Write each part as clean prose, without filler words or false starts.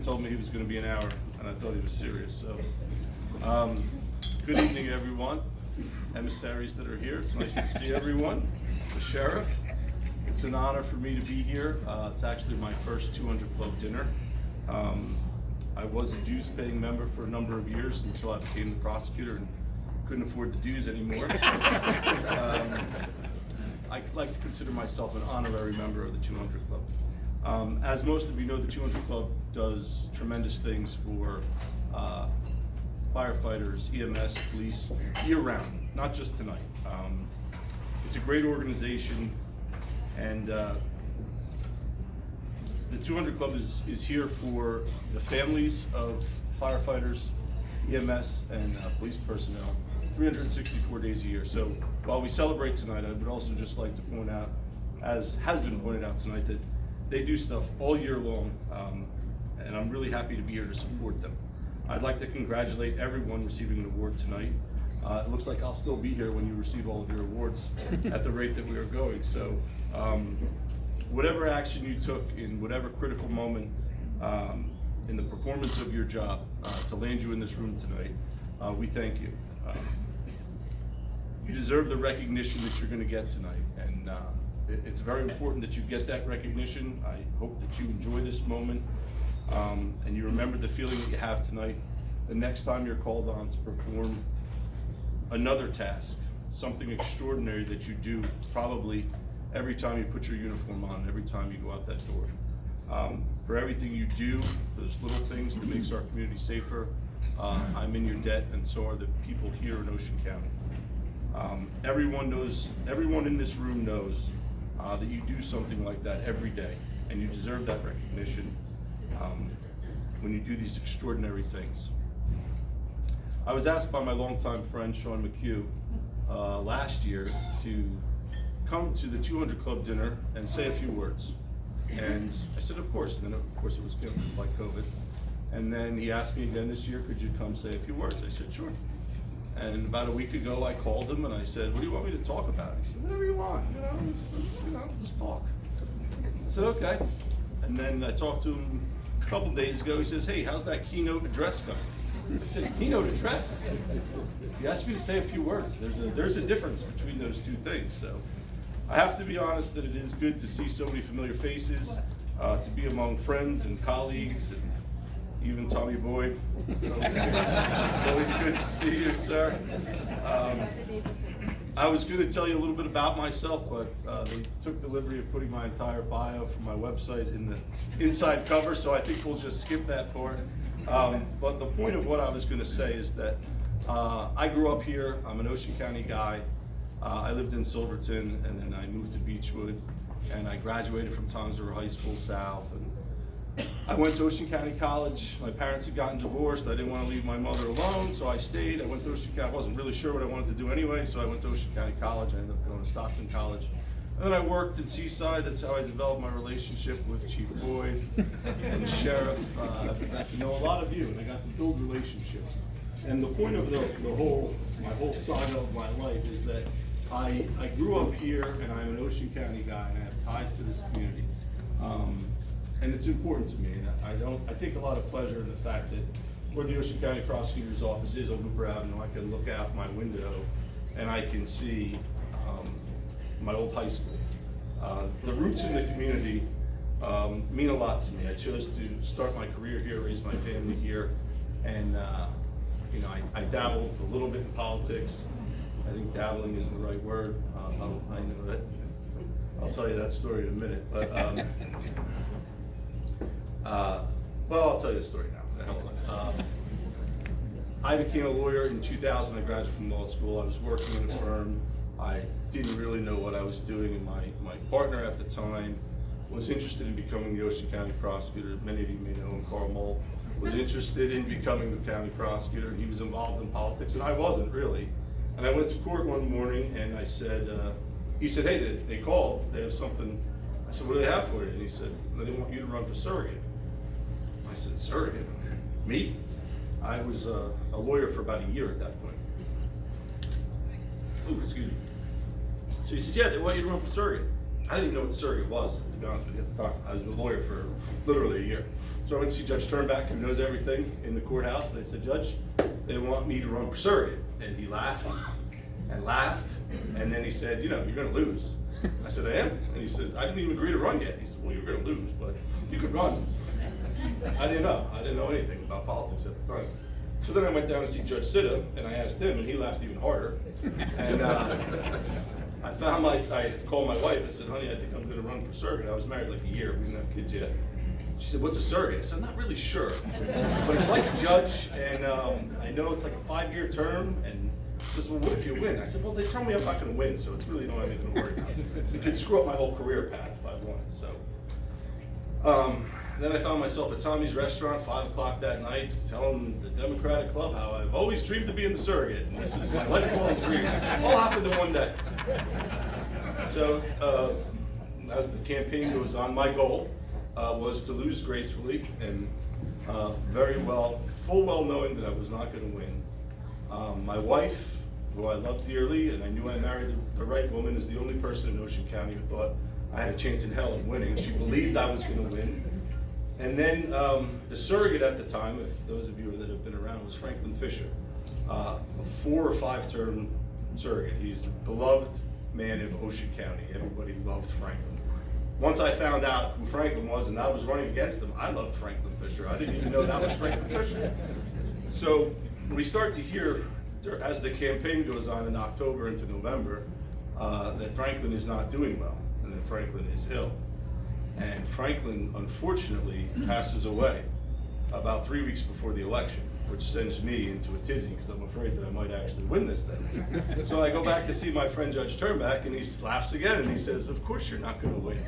Told me he was going to be an hour, and I thought he was serious. So, good evening, everyone. Emissaries that are here. It's nice to see everyone. The sheriff. It's an honor for me to be here. It's actually my first 200 Club dinner. I was a dues-paying member for a number of years until I became the prosecutor and couldn't afford the dues anymore. I like to consider myself an honorary member of the 200 Club. As most of you know, the 200 Club does tremendous things for firefighters, EMS, police, year-round, not just tonight. It's a great organization, and the 200 Club is here for the families of firefighters, EMS, and police personnel 364 days a year. So while we celebrate tonight, I would also just like to point out, as has been pointed out tonight, that they do stuff all year long, and I'm really happy to be here to support them. I'd like to congratulate everyone receiving an award tonight. It looks like I'll still be here when you receive all of your awards at the rate that we are going. So whatever action you took in whatever critical moment in the performance of your job to land you in this room tonight, we thank you. You deserve the recognition that you're going to get tonight, and it's very important that you get that recognition. I hope that you enjoy this moment and you remember the feeling that you have tonight the next time you're called on to perform another task, something extraordinary that you do probably every time you put your uniform on, every time you go out that door. For everything you do, those little things that makes our community safer, I'm in your debt, and so are the people here in Ocean County. Everyone in this room knows that you do something like that every day, and you deserve that recognition when you do these extraordinary things. I was asked by my longtime friend Sean McHugh last year to come to the 200 Club dinner and say a few words, and I said of course, and then of course it was canceled by COVID. And then he asked me again this year, could you come say a few words? I said sure. And about a week ago, I called him and I said, what do you want me to talk about? He said, whatever you want, just talk. I said, okay. And then I talked to him a couple days ago. He says, hey, how's that keynote address coming? I said, keynote address? You asked me to say a few words. There's a difference between those two things. So I have to be honest that it is good to see so many familiar faces, to be among friends and colleagues, and even Tommy Boyd. It's always good to see you, sir. I was going to tell you a little bit about myself, but they took the liberty of putting my entire bio from my website in the inside cover, so I think we'll just skip that part. But the point of what I was going to say is that I grew up here. I'm an Ocean County guy. I lived in Silverton, and then I moved to Beechwood, and I graduated from Tonsor High School South. And I went to Ocean County College. My parents had gotten divorced. I didn't want to leave my mother alone, so I stayed. I went to Ocean County. I wasn't really sure what I wanted to do anyway, so I went to Ocean County College. I ended up going to Stockton College. And then I worked at Seaside. That's how I developed my relationship with Chief Boyd and the sheriff. I got to know a lot of you, and I got to build relationships. And the point of my whole saga of my life is that I grew up here, and I'm an Ocean County guy, and I have ties to this community. And it's important to me, and I take a lot of pleasure in the fact that where the Ocean County Prosecutor's office is on Hooper Avenue, I can look out my window and I can see my old high school. The roots in the community mean a lot to me. I chose to start my career here, raise my family here, and I dabbled a little bit in politics. I think dabbling is the right word. I know that. I'll tell you that story in a minute, but well, I'll tell you the story now. I became a lawyer in 2000. I graduated from law school. I was working in a firm. I didn't really know what I was doing, and my partner at the time was interested in becoming the Ocean County Prosecutor. Many of you may know him, Carl Moll, was interested in becoming the county prosecutor, and he was involved in politics, and I wasn't really. And I went to court one morning, and I said, he said, hey, they called, they have something. I said, what do they have for you? And he said, they want you to run for surrogate. I said, surrogate? Me? I was a lawyer for about a year at that point. Ooh, excuse me. So he says, yeah, they want you to run for surrogate. I didn't even know what surrogate was, to be honest with you, at the time. I was a lawyer for literally a year. So I went to see Judge Turnback, who knows everything in the courthouse, and I said, Judge, they want me to run for surrogate. And he laughed and laughed, and then he said, you know, you're gonna lose. I said, I am? And he said, I didn't even agree to run yet. He said, well, you're gonna lose, but you could run. I didn't know. I didn't know anything about politics at the time. So then I went down to see Judge Sitta, and I asked him, and he laughed even harder. And I called my wife and said, honey, I think I'm gonna run for surrogate. I was married like a year, we didn't have kids yet. She said, what's a surrogate? I said, I'm not really sure, but it's like a judge, and I know it's like a 5-year term, and she says, well, what if you win? I said, well, they tell me I'm not gonna win, so it's really not anything to worry about. It could screw up my whole career path if I won, so. Then I found myself at Tommy's restaurant, 5 o'clock that night, telling the Democratic Club how I've always dreamed of being the surrogate, and this is my lifelong dream. All happened in one day. So, as the campaign goes on, my goal was to lose gracefully, and full well knowing that I was not going to win. My wife, who I love dearly, and I knew I married the right woman, is the only person in Ocean County who thought I had a chance in hell of winning. She believed I was going to win. And then the surrogate at the time, if those of you that have been around, was Franklin Fisher, a 4 or 5 term surrogate. He's the beloved man of Ocean County. Everybody loved Franklin. Once I found out who Franklin was and I was running against him, I loved Franklin Fisher. I didn't even know that was Franklin Fisher. So we start to hear, as the campaign goes on in October into November, that Franklin is not doing well and that Franklin is ill. And Franklin, unfortunately, passes away about 3 weeks before the election, which sends me into a tizzy because I'm afraid that I might actually win this thing. So I go back to see my friend Judge Turnback, and he laughs again, and he says, of course you're not going to win.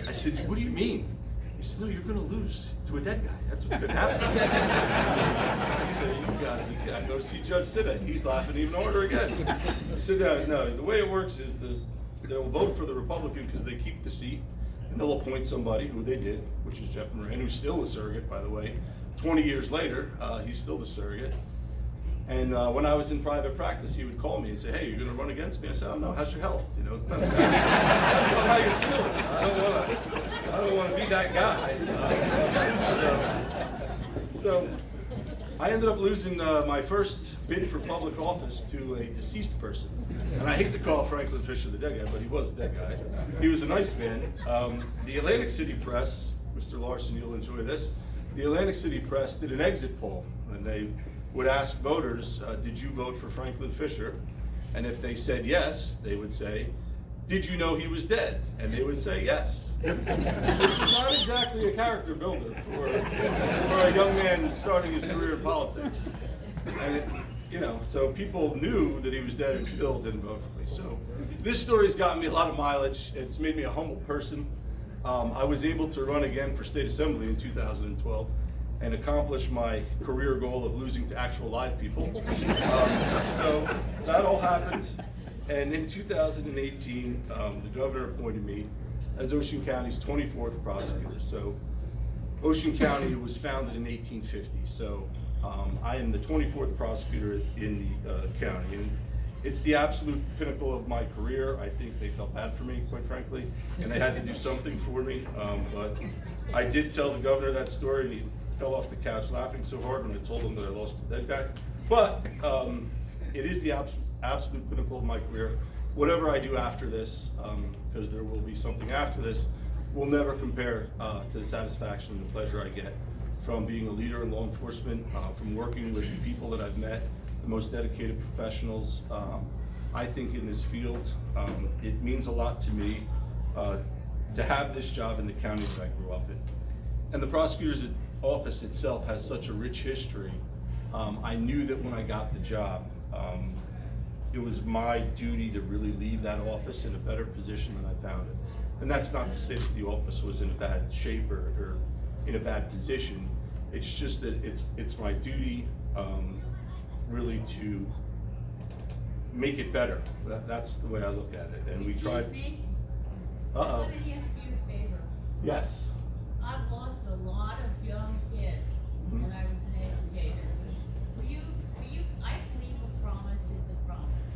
I said, what do you mean? He said, no, you're going to lose to a dead guy. That's what's going to happen. I said, you got it. I go to see Judge Sitta, and he's laughing even harder again. He said, no, the way it works is they'll vote for the Republican because they keep the seat. And they'll appoint somebody, who they did, which is Jeff Moran, who's still the surrogate, by the way. 20 years later, he's still the surrogate. And when I was in private practice, he would call me and say, hey, you're going to run against me? I said, oh, no, how's your health? You know, that's not how you're feeling. I don't want to be that guy. So I ended up losing my first bid for public office to a deceased person. And I hate to call Franklin Fisher the dead guy, but he was a dead guy. He was a nice man. The Atlantic City Press, Mr. Larson, you'll enjoy this. The Atlantic City Press did an exit poll, and they would ask voters, did you vote for Franklin Fisher? And if they said yes, they would say, did you know he was dead? And they would say yes. Which is not exactly a character builder for a young man starting his career in politics. And so people knew that he was dead and still didn't vote for me. So this story's gotten me a lot of mileage. It's made me a humble person. I was able to run again for state assembly in 2012 and accomplish my career goal of losing to actual live people. So that all happened. And in 2018, the governor appointed me as Ocean County's 24th prosecutor. So Ocean County was founded in 1850. So I am the 24th prosecutor in the county. And it's the absolute pinnacle of my career. I think they felt bad for me, quite frankly, and they had to do something for me. But I did tell the governor that story, and he fell off the couch laughing so hard when I told him that I lost a dead guy. But it is the absolute pinnacle of my career. Whatever I do after this, because there will be something after this, will never compare to the satisfaction and the pleasure I get from being a leader in law enforcement, from working with the people that I've met, the most dedicated professionals. I think in this field, it means a lot to me to have this job in the county that I grew up in. And the prosecutor's office itself has such a rich history. I knew that when I got the job, it was my duty to really leave that office in a better position than I found it. And that's not to say that the office was in a bad shape or in a bad position. It's just that it's my duty really to make it better. That's the way I look at it. And we tried. Let me ask you a favor. Yes. I've lost a lot of young kids, and I was an educator. I believe a promise is a promise.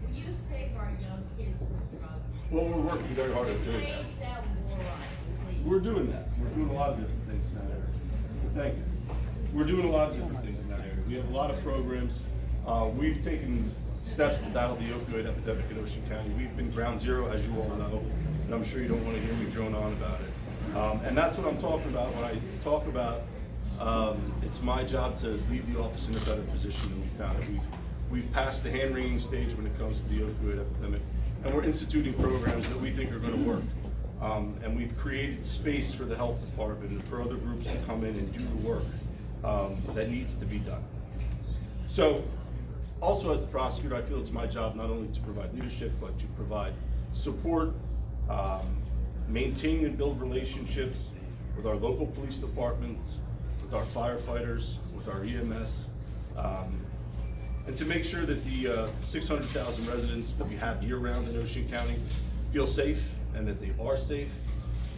Will you save our young kids from drugs? Well, we're working very hard at doing Raise that. that war on it, please. We're doing that. We're doing a lot of different things in that area. Thank you. We're doing a lot of different things in that area. We have a lot of programs. We've taken steps to battle the opioid epidemic in Ocean County. We've been ground zero, as you all know, and I'm sure you don't want to hear me drone on about it. And that's what I'm talking about when I talk about it's my job to leave the office in a better position than we found it. We've passed the hand-wringing stage when it comes to the opioid epidemic, and we're instituting programs that we think are going to work. And we've created space for the health department and for other groups to come in and do the work that needs to be done. So, also as the prosecutor, I feel it's my job not only to provide leadership, but to provide support, maintain and build relationships with our local police departments, with our firefighters, with our EMS, and to make sure that the 600,000 residents that we have year-round in Ocean County feel safe and that they are safe.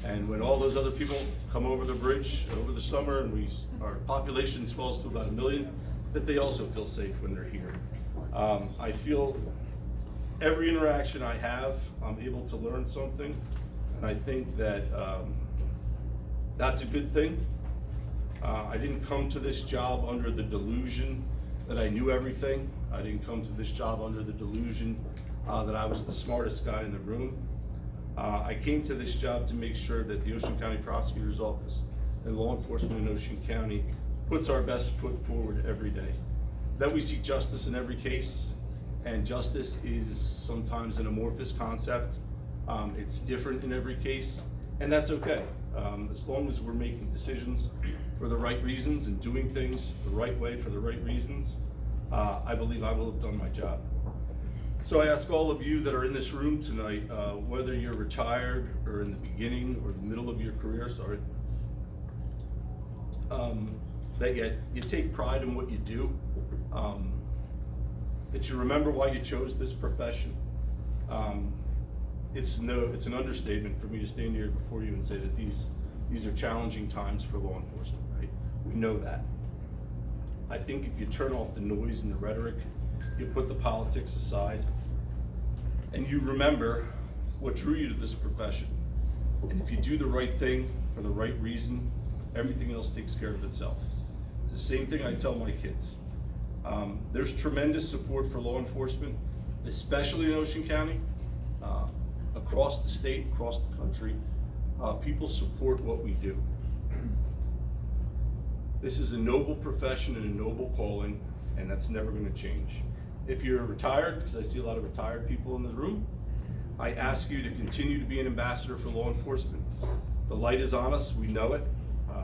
And when all those other people come over the bridge over the summer and our population swells to about 1 million, that they also feel safe when they're here. I feel every interaction I have, I'm able to learn something, and I think that that's a good thing. I didn't come to this job under the delusion that I knew everything. I didn't come to this job under the delusion that I was the smartest guy in the room. I came to this job to make sure that the Ocean County Prosecutor's Office and law enforcement in Ocean County puts our best foot forward every day. That we seek justice in every case, and justice is sometimes an amorphous concept. It's different in every case, and that's okay. As long as we're making decisions for the right reasons and doing things the right way for the right reasons, I believe I will have done my job. So I ask all of you that are in this room tonight, whether you're retired or in the beginning or the middle of your career, that you take pride in what you do, that you remember why you chose this profession. It's an understatement for me to stand here before you and say that these are challenging times for law enforcement, right? We know that. I think if you turn off the noise and the rhetoric, you put the politics aside, and you remember what drew you to this profession. And if you do the right thing for the right reason, everything else takes care of itself. It's the same thing I tell my kids. There's tremendous support for law enforcement, especially in Ocean County, across the state, across the country. People support what we do. This is a noble profession and a noble calling, and that's never going to change. If you're retired, because I see a lot of retired people in the room, I ask you to continue to be an ambassador for law enforcement. The light is on us, we know it.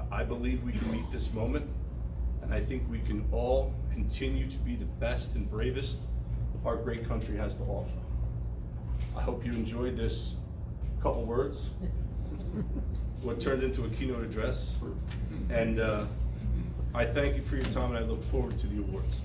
I believe we can meet this moment, and I think we can all continue to be the best and bravest our great country has to offer. I hope you enjoyed this couple words, what turned into a keynote address, and I thank you for your time, and I look forward to the awards.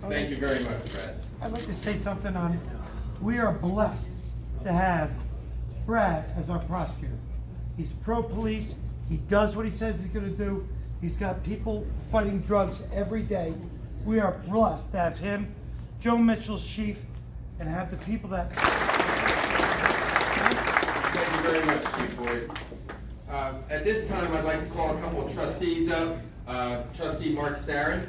Thank you very much, Brad. I'd like to say something on it. We are blessed to have Brad as our prosecutor. He's pro-police. He does what he says he's going to do. He's got people fighting drugs every day. We are blessed to have him, Joe Mitchell's chief, and have the people that... Thank you very much, Chief Boyd. At this time, I'd like to call a couple of trustees up. Trustee Mark Sarin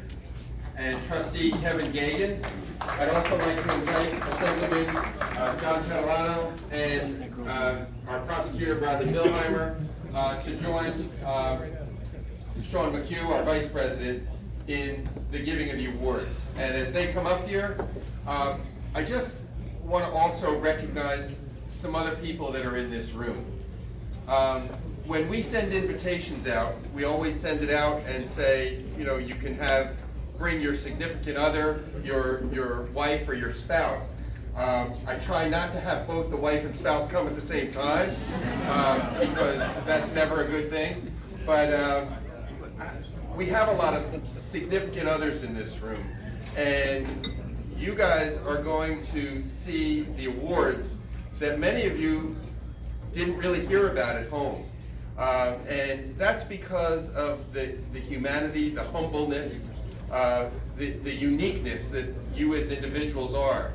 and Trustee Kevin Gagan. I'd also like to invite Assemblyman John Catalano and our prosecutor, Bradley Billhimer, to join Sean McHugh, our Vice President, in the giving of the awards. And as they come up here, I just want to also recognize some other people that are in this room. When we send invitations out, we always send it out and say, you know, you can bring your significant other, your wife or your spouse. I try not to have both the wife and spouse come at the same time, because that's never a good thing. But we have a lot of significant others in this room, and you guys are going to see the awards that many of you didn't really hear about at home. And that's because of the humanity, the humbleness, the uniqueness that you as individuals are.